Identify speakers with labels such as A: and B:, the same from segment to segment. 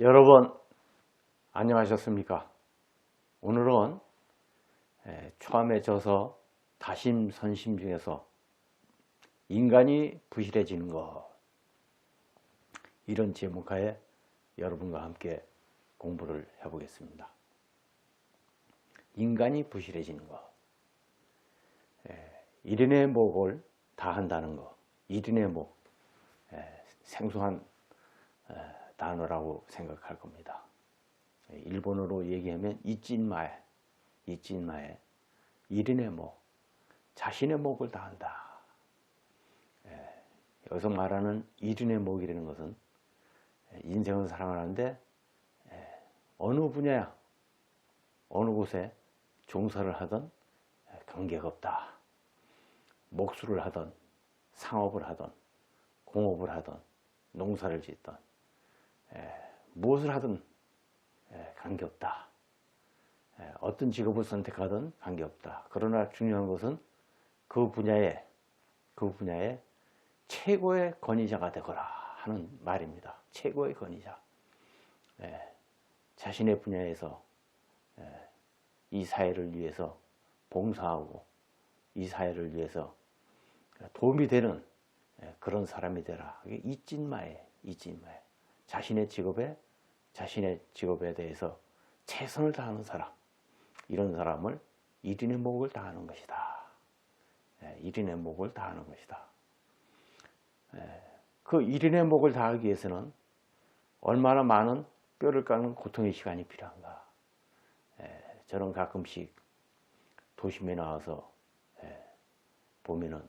A: 여러분 안녕하셨습니까? 오늘은 초함에 져서 다심선심 중에서 인간이 부실해지는 것, 이런 제목하에 여러분과 함께 공부를 해보겠습니다. 인간이 부실해지는 것, 일인의 목을 다 한다는 것, 일인의 목, 생소한 단어라고 생각할 겁니다. 일본어로 얘기하면 이찐마에, 일인의 목, 자신의 목을 다한다. 여기서 말하는 일인의 목이라는 것은 인생을 살아가는데 어느 분야야, 어느 곳에 종사를 하든 관계가 없다. 목수를 하든 상업을 하든 공업을 하든 농사를 짓든 무엇을 하든 관계없다. 어떤 직업을 선택하든 관계없다. 그러나 중요한 것은 그 분야에 최고의 권위자가 되거라 하는 말입니다. 최고의 권위자. 자신의 분야에서 이 사회를 위해서 봉사하고 이 사회를 위해서 도움이 되는 그런 사람이 되라. 이게 이찐마에. 자신의 직업에 대해서 최선을 다하는 사람, 이런 사람을 일인의 목을 다하는 것이다. 일인의 목을 다하는 것이다. 그 일인의 목을 다하기 위해서는 얼마나 많은 뼈를 깎는 고통의 시간이 필요한가. 저는 가끔씩 도심에 나와서 보면은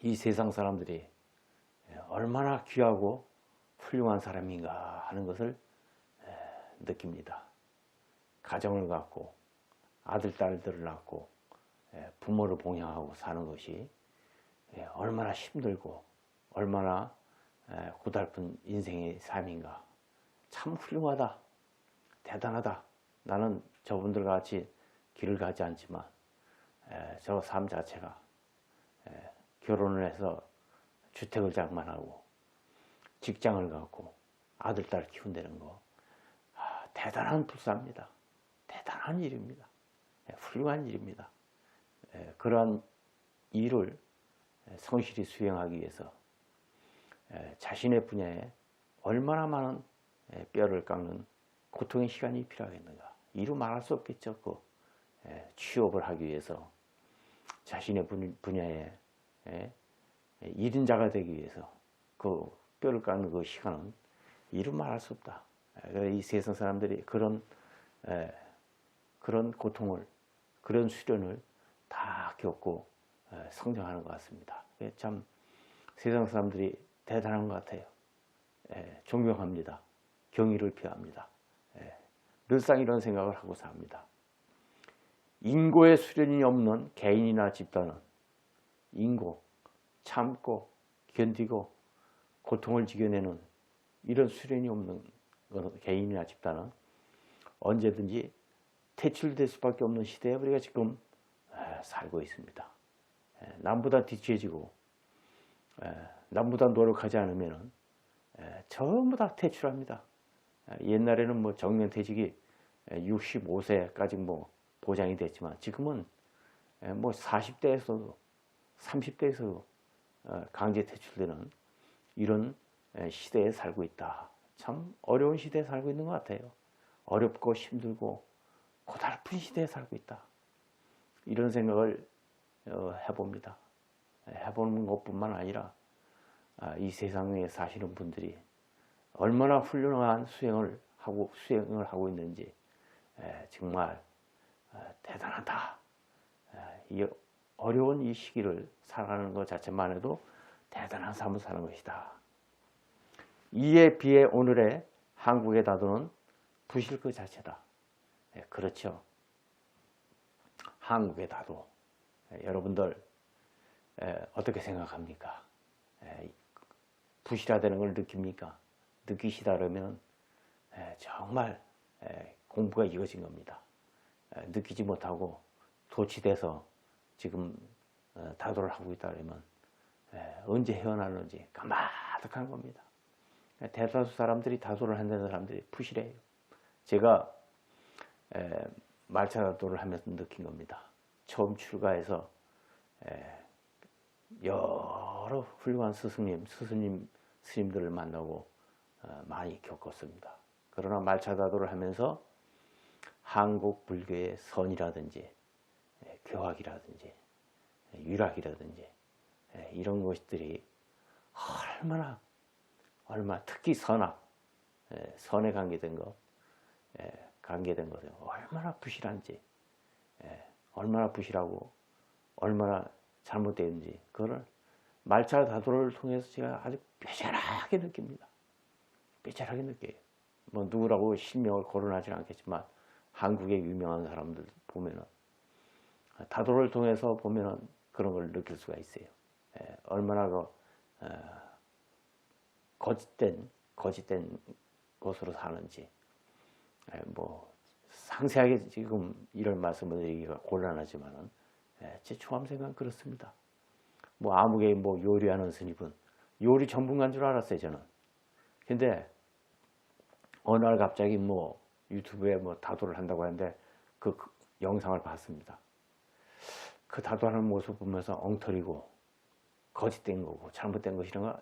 A: 이 세상 사람들이 얼마나 귀하고 훌륭한 사람인가 하는 것을 느낍니다. 가정을 갖고 아들, 딸들을 낳고 부모를 봉양하고 사는 것이 얼마나 힘들고 얼마나 고달픈 인생의 삶인가. 참 훌륭하다, 대단하다. 나는 저분들과 같이 길을 가지 않지만 저 삶 자체가 결혼을 해서 주택을 장만하고 직장을 갖고 아들, 딸 키운다는 거, 대단한 불사입니다. 대단한 일입니다. 훌륭한 일입니다. 그러한 일을 성실히 수행하기 위해서 자신의 분야에 얼마나 많은 뼈를 깎는 고통의 시간이 필요하겠는가. 이루 말할 수 없겠죠. 그 취업을 하기 위해서 자신의 분야에 일인자가 되기 위해서 그 뼈를 깎는 그 시간은 이루 말할 수 없다. 이 세상 사람들이 그런 고통을, 그런 수련을 다 겪고 성장하는 것 같습니다. 참 세상 사람들이 대단한 것 같아요. 존경합니다. 경의를 표합니다. 늘상 이런 생각을 하고 삽니다. 인고의 수련이 없는 개인이나 집단은 인고, 참고 견디고 고통을 지겨내는 이런 수련이 없는 개인이나 집단은 언제든지 퇴출될 수밖에 없는 시대에 우리가 지금 살고 있습니다. 남보다 뒤처지고 남보다 노력하지 않으면 전부 다 퇴출합니다. 옛날에는 뭐 정년퇴직이 65세까지 뭐 보장이 됐지만 지금은 뭐 40대에서도 30대에서 강제 퇴출되는 이런 시대에 살고 있다. 참 어려운 시대에 살고 있는 것 같아요. 어렵고 힘들고 고달픈 시대에 살고 있다. 이런 생각을 해봅니다. 해보는 것뿐만 아니라 이 세상에 사시는 분들이 얼마나 훌륭한 수행을 하고 있는지 정말 대단하다. 이 어려운 이 시기를 살아가는 것 자체만 해도 대단한 삶을 사는 것이다. 이에 비해 오늘의 한국의 다도는 부실 그 자체다. 그렇죠. 한국의 다도. 여러분들 어떻게 생각합니까? 부실하다는 걸 느낍니까? 느끼시다 그러면 정말 공부가 이어진 겁니다. 느끼지 못하고 도취돼서 지금 다도를 하고 있다 그러면 언제 헤어나는지 까마득한 겁니다. 대다수 사람들이 다도를 한다는 사람들이 부실해요. 제가 말차 다도를 하면서 느낀 겁니다. 처음 출가해서 여러 훌륭한 스님들을 만나고 많이 겪었습니다. 그러나 말차 다도를 하면서 한국 불교의 선이라든지 교학이라든지 유락이라든지 이런 것들이 얼마나 특히 선에 관계된 것은 얼마나 부실한지, 얼마나 부실하고 얼마나 잘못되는지 그거를 말차 다도를 통해서 제가 아주 뼈저하게 느낍니다. 뼈저하게 느껴요. 뭐 누구라고 실명을 거론하지는 않겠지만 한국의 유명한 사람들 보면은 다도를 통해서 보면은 그런 걸 느낄 수가 있어요. 얼마나 거짓된 것으로 사는지. 뭐 상세하게 지금 이런 말씀을 드리기가 곤란하지만은 제 초험 생각은 그렇습니다. 뭐 아무개 뭐 요리하는 스님은 요리 전문가인 줄 알았어요 저는. 근데 어느 날 갑자기 뭐 유튜브에 뭐 다도를 한다고 하는데 그 영상을 봤습니다. 그 다도하는 모습 보면서 엉터리고 거짓된 거고 잘못된 것이란 거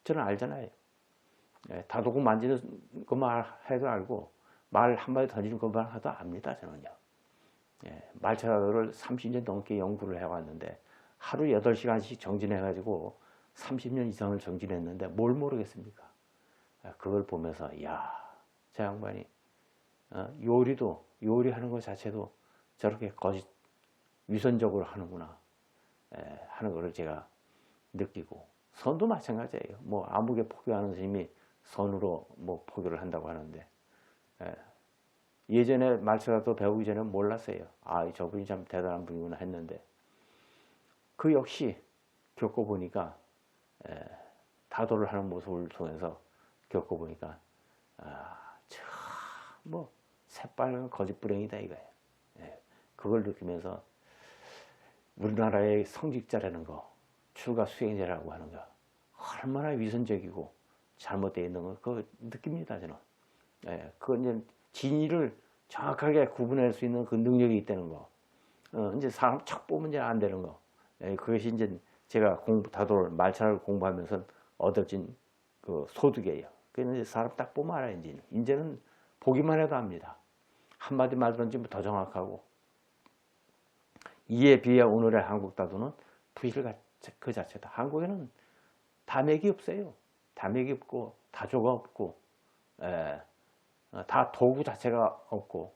A: 저는 알잖아요. 다도고 만지는 것만 해도 알고 말 한마디 던지는 것만 해도 압니다 저는요. 말차 다도를 30년 넘게 연구를 해왔는데 하루 8시간씩 정진해가지고 30년 이상을 정진했는데 뭘 모르겠습니까? 그걸 보면서 이야 저 양반이 요리하는 것 자체도 저렇게 거짓 위선적으로 하는구나 하는 것을 제가 느끼고 선도 마찬가지예요. 뭐 아무개 포교하는 스님이 선으로 뭐 포교를 한다고 하는데 예전에 말차 다도 배우기 전에 몰랐어요. 아 저분이 참 대단한 분이구나 했는데 그 역시 겪어보니까 다도를 하는 모습을 통해서 겪어보니까 뭐 새빨간 거짓불행이다 이거예요. 그걸 느끼면서 우리나라의 성직자라는 거, 출가 수행자라고 하는 거 얼마나 위선적이고 잘못되어 있는 거 그거 느낍니다 저는. 그건 이제 진위를 정확하게 구분할 수 있는 그 능력이 있다는 거. 이제 사람 척 보면 이제 안 되는 거. 그것이 이제 제가 다도를 말차를 공부하면서 얻어진 그 소득이에요. 그래서 사람 딱 보면 알아요. 이제는 보기만 해도 압니다. 한마디 말든지 더 정확하고. 이에 비해 오늘의 한국 다도는 부실 그 자체다. 한국에는 다맥이 없어요. 다맥이 없고 다조가 없고 다 도구 자체가 없고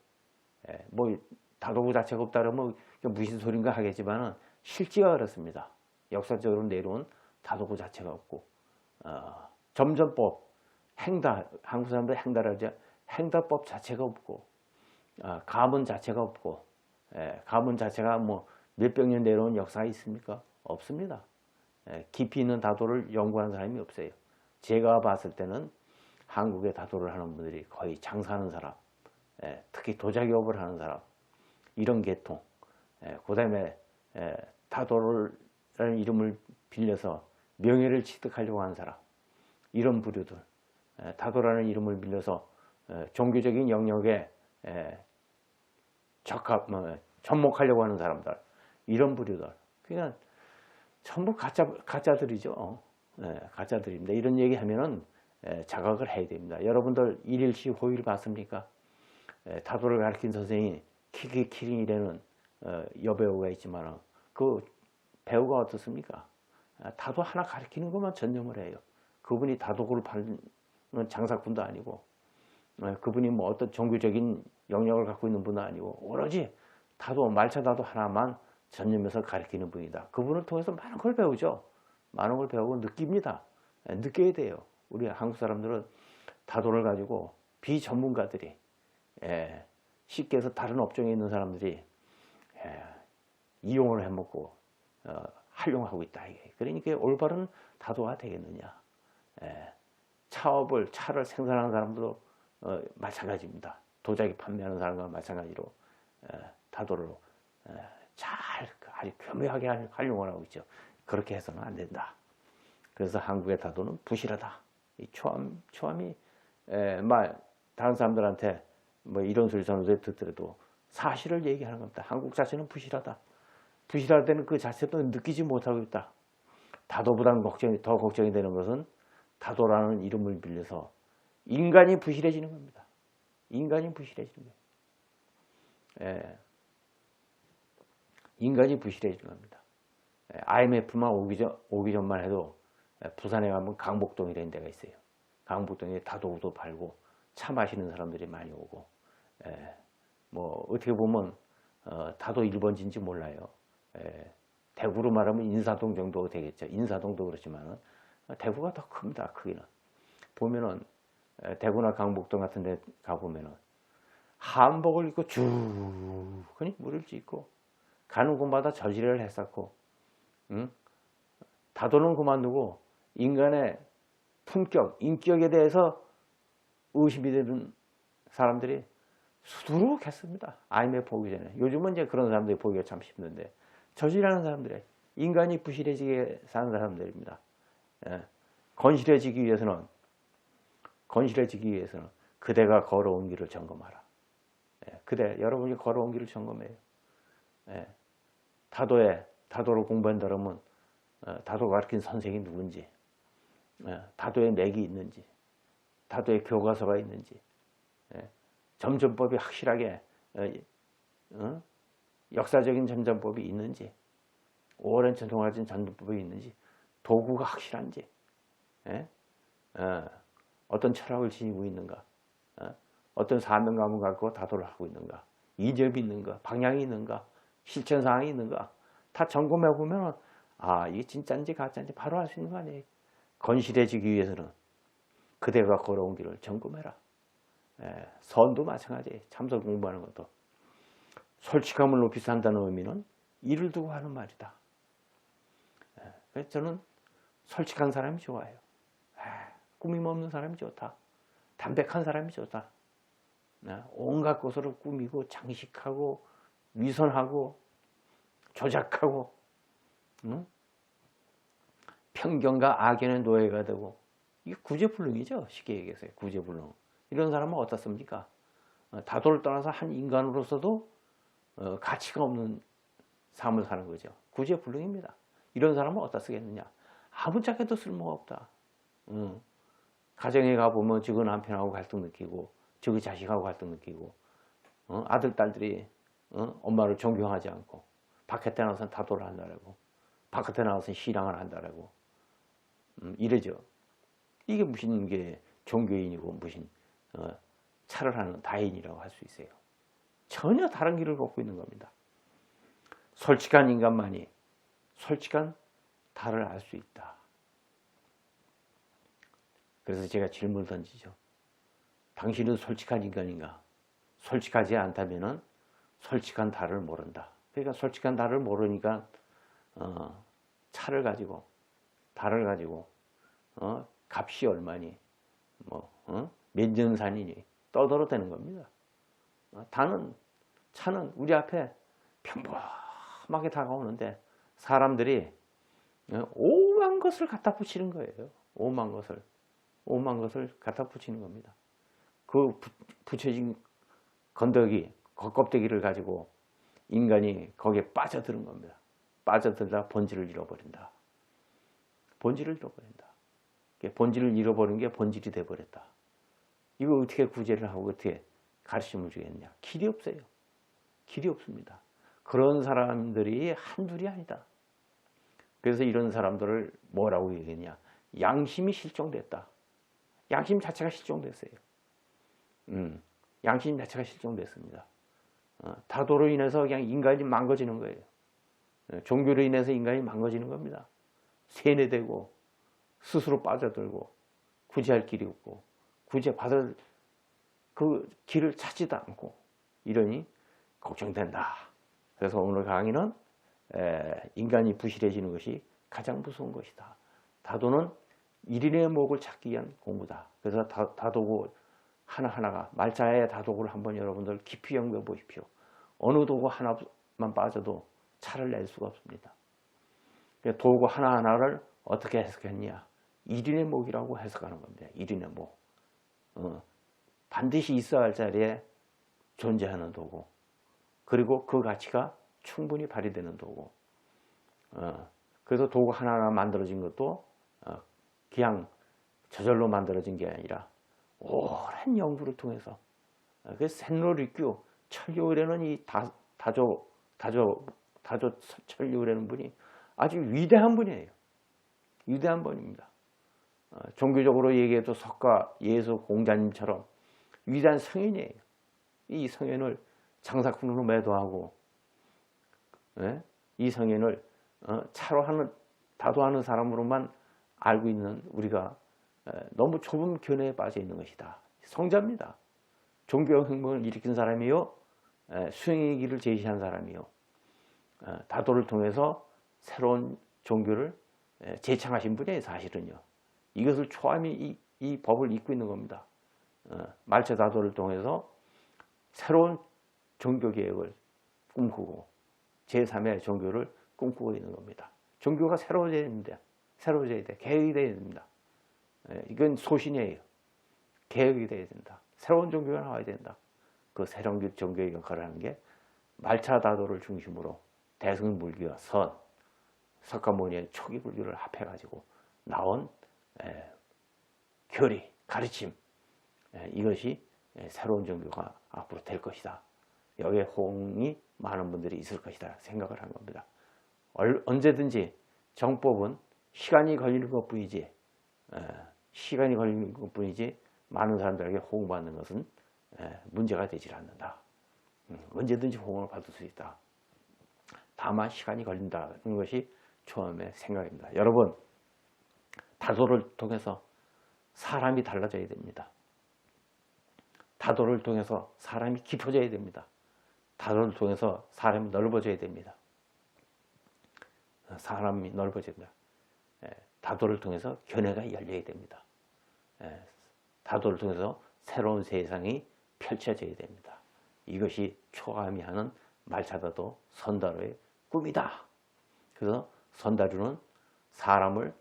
A: 뭐 다도구 자체가 없다 그러면 무슨 소린가 하겠지만은 실제가 그렇습니다. 역사적으로 내려온 다도구 자체가 없고 점전법 한국 사람들 행다라 하죠. 행다법 자체가 없고 가문 자체가 없고 가문 자체가 뭐 몇백 년 내려온 역사가 있습니까? 없습니다. 깊이 있는 다도를 연구하는 사람이 없어요. 제가 봤을 때는 한국의 다도를 하는 분들이 거의 장사하는 사람, 특히 도자기업을 하는 사람, 이런 계통, 그 다음에 다도라는 이름을 빌려서 명예를 취득하려고 하는 사람, 이런 부류들, 다도라는 이름을 빌려서 종교적인 영역에 접목하려고 하는 사람들, 이런 부류들, 그냥 전부 가짜들이죠. 가짜들입니다. 이런 얘기 하면은 자각을 해야 됩니다. 여러분들 일일시 호일 봤습니까? 다도를 가르친 선생이 키링이라는 여배우가 있지만 그 배우가 어떻습니까? 다도 하나 가르치는 것만 전념을 해요. 그분이 다도구를 파는 장사꾼도 아니고 그분이 뭐 어떤 종교적인 영역을 갖고 있는 분도 아니고 오로지 다도 말차 다도 하나만 전념해서 가르치는 분이다. 그분을 통해서 많은 걸 배우죠. 많은 걸 배우고 느낍니다. 느껴야 돼요. 우리 한국 사람들은 다도를 가지고 비전문가들이 쉽게 해서 다른 업종에 있는 사람들이 이용을 해먹고 활용하고 있다. 그러니까 올바른 다도가 되겠느냐. 차를 생산하는 사람도 마찬가지입니다. 도자기 판매하는 사람과 마찬가지로 다도를 아주 교묘하게 활용을 하고 있죠. 그렇게 해서는 안 된다. 그래서 한국의 다도는 부실하다. 이 초함이 다른 사람들한테 뭐 이런 소리 저런 소리 듣더라도 사실을 얘기하는 겁니다. 한국 자체는 부실하다. 부실할 때는 그 자체도 느끼지 못하고 있다. 다도보다 더 걱정이 되는 것은 다도라는 이름을 빌려서 인간이 부실해지는 겁니다. 인간이 부실해지는 거예요. 인간이 부실해지는 겁니다. IMF만 오기 전만 해도 부산에 가면 강복동이라는 데가 있어요. 강복동에 다도도 팔고 차 마시는 사람들이 많이 오고, 뭐 어떻게 보면 다도 1번지인지 몰라요. 대구로 말하면 인사동 정도 되겠죠. 인사동도 그렇지만 대구가 더 큽니다. 크기는. 보면은 대구나 강북동 같은 데 가보면은 한복을 입고 쭉 물을 찢고 가는 곳마다 저지를 했었고, 다도는 그만두고 인간의 품격, 인격에 대해서 의심이 되는 사람들이 수두룩했습니다. IMF 오기 전에. 요즘은 이제 그런 사람들이 보기가 참 힘든데, 저지라는 사람들이 인간이 부실해지게 사는 사람들입니다. 건실해지기 위해서는 그대가 걸어온 길을 점검하라. 여러분이 걸어온 길을 점검해요. 다도를 공부한다면 다도가 가르친 선생이 누군지, 다도의 맥이 있는지, 다도의 교과서가 있는지, 점전법이 확실하게 역사적인 점전법이 있는지, 오랜 전통을 가진 점전법이 있는지, 도구가 확실한지, 어떤 철학을 지니고 있는가, 어떤 사명감을 갖고 다도를 하고 있는가, 이점이 있는가, 방향이 있는가, 실천사항이 있는가, 다 점검해 보면 이게 진짜인지 가짜인지 바로 알 수 있는 거 아니에요. 건실해지기 위해서는 그대가 걸어온 길을 점검해라. 선도 마찬가지예요. 참선 공부하는 것도 솔직함을 높이 산다는 의미는 이를 두고 하는 말이다. 그래서 저는 솔직한 사람이 좋아요. 꾸밈 없는 사람이 좋다. 담백한 사람이 좋다. 온갖 것으로 꾸미고 장식하고 위선하고 조작하고, 편견과 악연의 노예가 되고, 이게 구제불능이죠. 쉽게 얘기해서요. 구제불능. 이런 사람은 어떻습니까? 다도를 떠나서 한 인간으로서도 가치가 없는 삶을 사는 거죠. 구제불능입니다. 이런 사람은 어디다 쓰겠느냐? 아무짝에도 쓸모가 없다. 가정에 가보면 저거 남편하고 갈등 느끼고, 저거 자식하고 갈등 느끼고, 아들, 딸들이 엄마를 존경하지 않고, 바깥에 나가서는 다도를 한다라고, 바깥에 나가서는 신앙을 한다라고, 이러죠. 이게 무슨 게 종교인이고 무슨 차를 하는 다인이라고 할 수 있어요. 전혀 다른 길을 걷고 있는 겁니다. 솔직한 인간만이 솔직한 달을 알 수 있다. 그래서 제가 질문을 던지죠. 당신은 솔직한 인간인가? 솔직하지 않다면 솔직한 달을 모른다. 그러니까 솔직한 달을 모르니까 차를 가지고, 달을 가지고 값이 얼마니, 몇 년산이니 떠들어대는 겁니다. 차는 우리 앞에 평범하게 다가오는데 사람들이 오만 것을 갖다 붙이는 거예요. 오만 것을 갖다 붙이는 겁니다. 그 붙여진 건더기, 겉껍데기를 가지고 인간이 거기에 빠져드는 겁니다. 빠져들다 본질을 잃어버린다. 본질을 잃어버린 게 본질이 돼버렸다. 이거 어떻게 구제를 하고 어떻게 가르침을 주겠냐? 길이 없어요. 길이 없습니다. 그런 사람들이 한둘이 아니다. 그래서 이런 사람들을 뭐라고 얘기했냐? 양심이 실종됐다. 양심 자체가 실종됐어요. 양심 자체가 실종됐습니다. 다도로 인해서 그냥 인간이 망가지는 거예요. 종교로 인해서 인간이 망가지는 겁니다. 세뇌되고 스스로 빠져들고 구제할 길이 없고 구제받을 그 길을 찾지도 않고 이러니 걱정된다. 그래서 오늘 강의는 인간이 부실해지는 것이 가장 무서운 것이다. 다도는 일인의 목을 찾기 위한 공부다. 그래서 다도구 하나하나가 말자의 다도구를 한번 여러분들 깊이 연구해 보십시오. 어느 도구 하나만 빠져도 차를 낼 수가 없습니다. 도구 하나하나를 어떻게 해석했냐? 일인의 목이라고 해석하는 겁니다. 일인의 목. 반드시 있어야 할 자리에 존재하는 도구. 그리고 그 가치가 충분히 발휘되는 도구. 그래서 도구 하나하나 만들어진 것도 그냥 저절로 만들어진 게 아니라 오랜 연구를 통해서 샌노리큐 천리의뢰는 이 다조 천리의뢰는 분이 아주 위대한 분이에요. 위대한 분입니다. 종교적으로 얘기해도 석가 예수 공자님처럼 위대한 성인이에요. 이 성인을 장사꾼으로 매도하고, 이 성인을 차로 다도하는 사람으로만 알고 있는 우리가 너무 좁은 견해에 빠져 있는 것이다. 성자입니다. 종교혁명을 일으킨 사람이요, 수행의 길을 제시한 사람이요, 다도를 통해서 새로운 종교를 제창하신 분이에요. 사실은요. 이것을 초함이 이 법을 잇고 있는 겁니다. 말처다도를 통해서 새로운 종교개혁을 꿈꾸고 제3의 종교를 꿈꾸고 있는 겁니다. 종교가 새로워져야 됩니다. 새로워져야 돼. 개혁이 돼야 됩니다. 이건 소신이에요. 개혁이 돼야 된다. 새로운 종교가 나와야 된다. 그 새로운 종교의 역할을 하는 게 말차다도를 중심으로 대승불교와 선, 석가모니의 초기 불교를 합해가지고 나온 교리, 가르침, 이것이 새로운 종교가 앞으로 될 것이다. 여기에 호응이 많은 분들이 있을 것이다 생각을 한 겁니다. 언제든지 정법은 시간이 걸리는 것뿐이지, 많은 사람들에게 호응받는 것은 문제가 되질 않는다. 언제든지 호응을 받을 수 있다. 다만 시간이 걸린다는 것이 처음의 생각입니다. 여러분, 다도를 통해서 사람이 달라져야 됩니다. 다도를 통해서 사람이 깊어져야 됩니다. 다도를 통해서 사람이 넓어져야 됩니다. 사람이 넓어져야 됩니다. 다도를 통해서 견해가 열려야 됩니다. 다도를 통해서 새로운 세상이 펼쳐져야 됩니다. 이것이 초감이 하는 말차다도 선다루의 꿈이다. 그래서 선다루는 사람을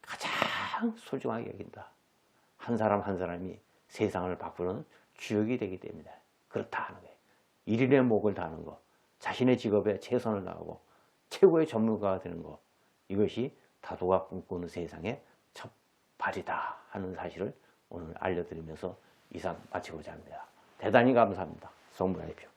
A: 가장 소중하게 여긴다. 한 사람 한 사람이 세상을 바꾸는 주역이 되게 됩니다. 그렇다 하는 거예요. 일인의 목을 다하는 것, 자신의 직업에 최선을 다하고 최고의 전문가가 되는 것, 이것이 다도가 꿈꾸는 세상의 첫 발이다 하는 사실을 오늘 알려드리면서 이상 마치고자 합니다. 대단히 감사합니다. 성불하십시오.